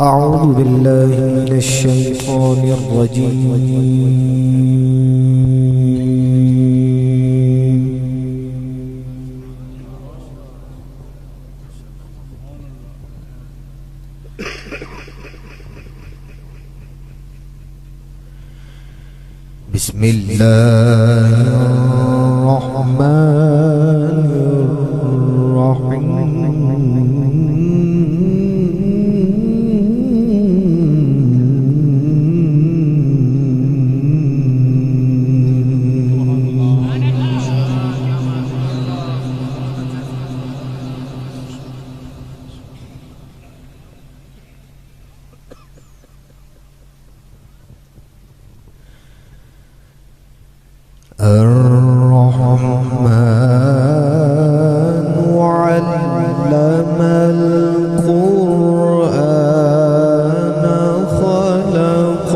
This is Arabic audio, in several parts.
أعوذ بالله من الشيطان الرجيم. بسم الله الرحمن الرحيم. الرحمن علم القرآن خلق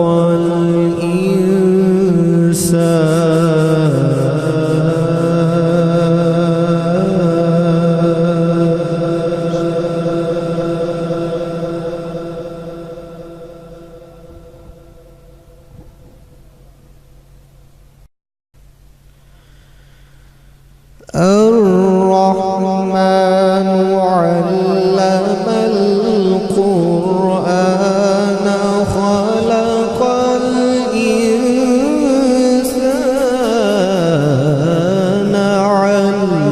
الرحمن علم القرآن خلق الإنسان علمه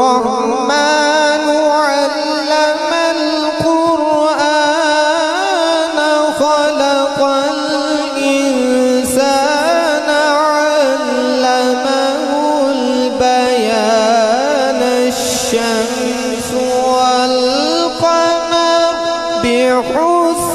الرحمن علم القرآن خلق الإنسان علمه البيان الشمس والقمر بحسبان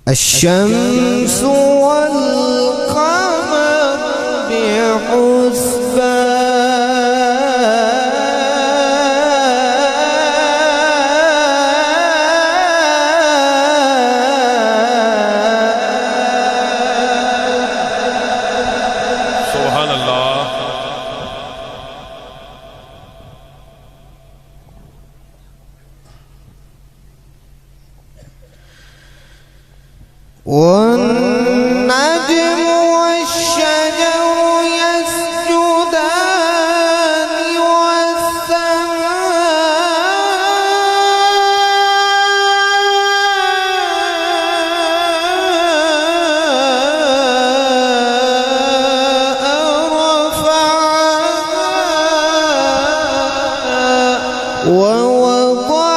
الشمس والقمر بحسبان. سبحان الله. والنجم والشجر يسجدان والسماء رفعها ووضع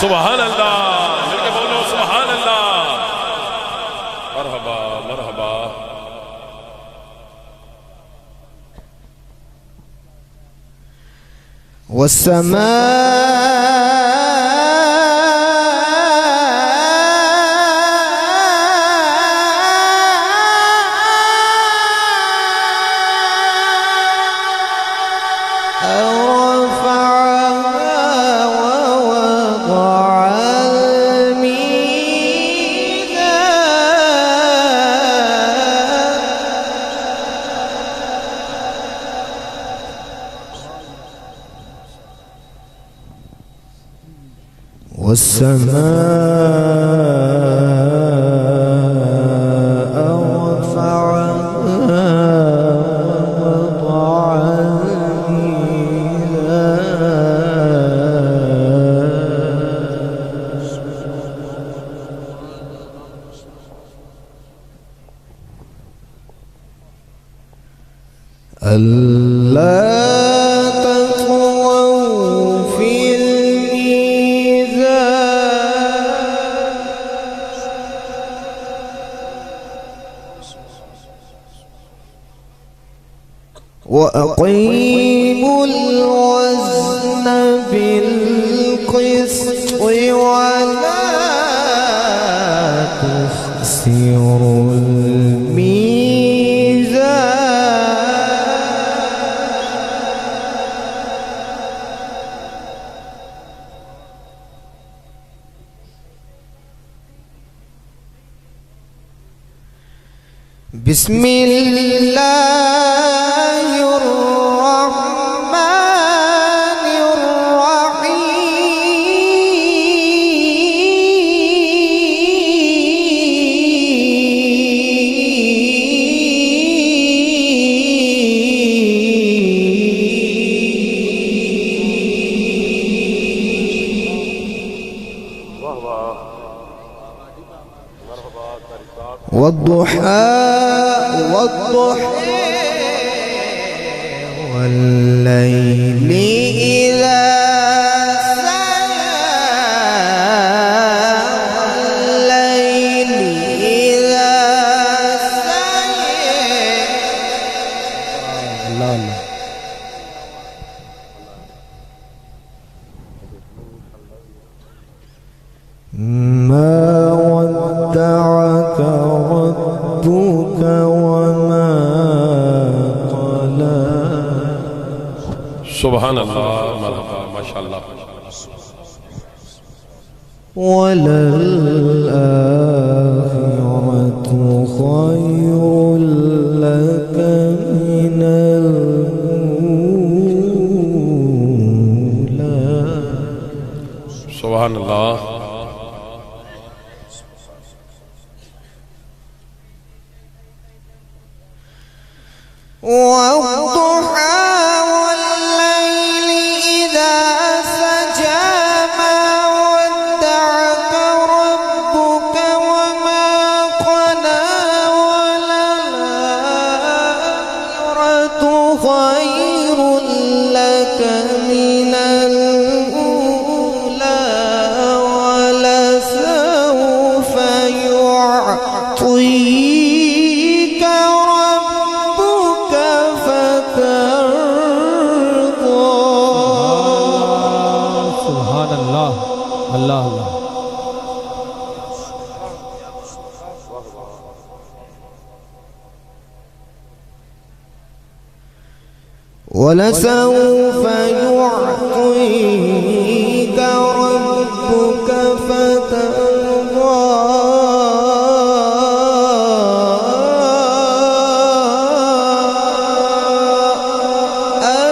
سبحان الله. मिलके बोलो सुभान अल्लाह. मरहबा मरहबा. والسماء والسماء رفعها ووضع الميزان ألا تطغوا في الميزان وأقيموا الوزن بالقسط ولا تخسروا الميزان. بسم الله الرحمن الرحيم. والضحى والليل إذا سجى والليل إذا سجى. الله الله. ما ودعك ربك وما قلى. سبحان الله. مرحبا ما شاء الله. وللآخرة خير لك من الأولى. سبحان الله. والضحى والليل إذا سجى ما ودعك ربك وما قلى وللآخرة خير لك من الأولى ولسوف يعطيك ربك فترضى. سبحان الله. الله الله. ولسوف يعطيك ربك فترضى.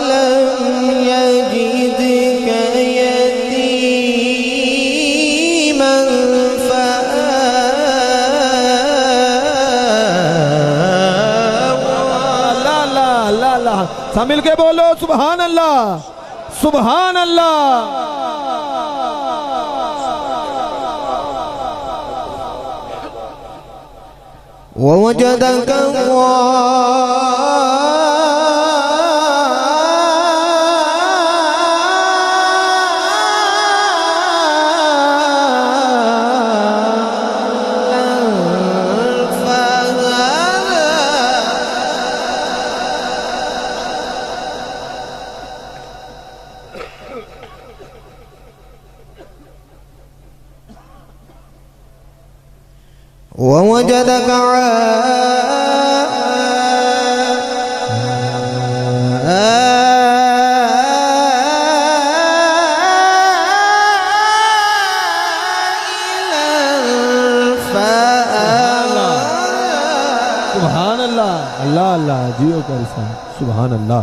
ألم يجدك يتيما अल्लाह सब मिल के बोलो सुभान अल्लाह सुभान अल्लाह। ووجدك ووجدك सुभान अल्लाह। अल्लाह अल्लाह जियो कर सुभान अल्लाह।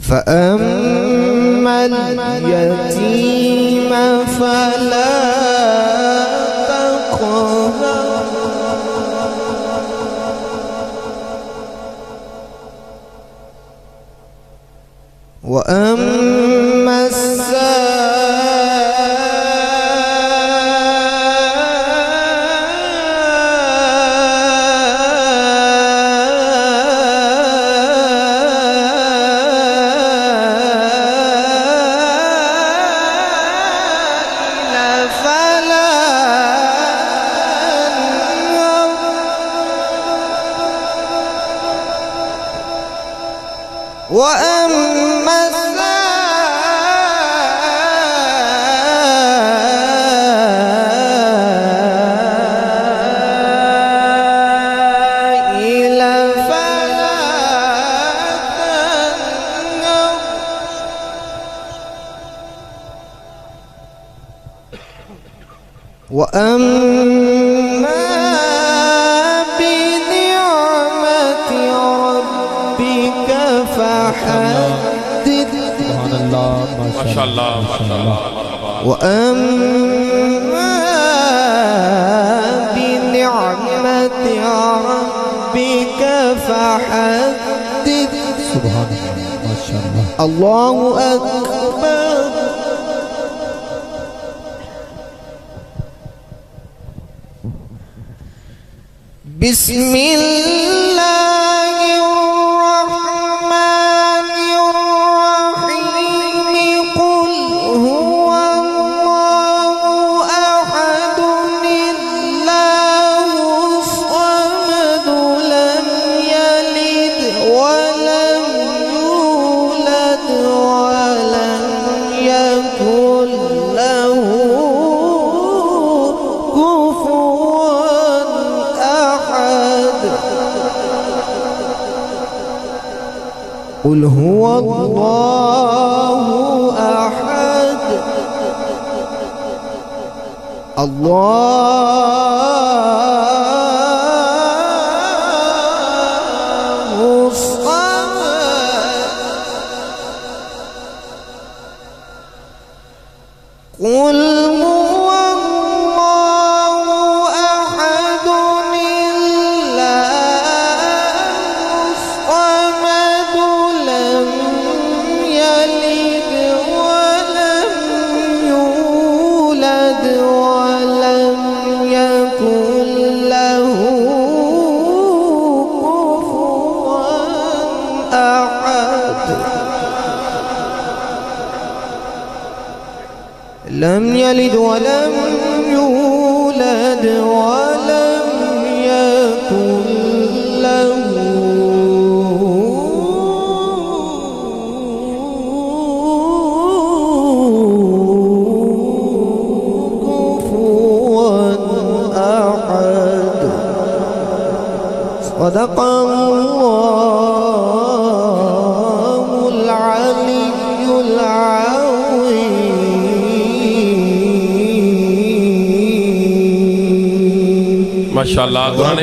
فأما اليتيم فلا تقهر وأما وأما السائل فلا تنهر وأما بنعمة ربك فحدث سبحان الله ما شاء الله ما شاء الله وأما بنعمة ربك فحدث سبحان الله ما شاء الله الله أكبر بسم الله الرحمن الرحيم قل هو الله أحد الله الصمد لم يلد ولم يولد ولم يكن له كفوا أحد قل هو الله أحد الله الصمد قل هو الله أحد الله الصمد لم يلد ولم يولد ولم يكن له كفوا أحد لم يلد ولم يولد ولم يكن له كفوا أحد صدق الله العلي العظيم ما شاء الله قرآن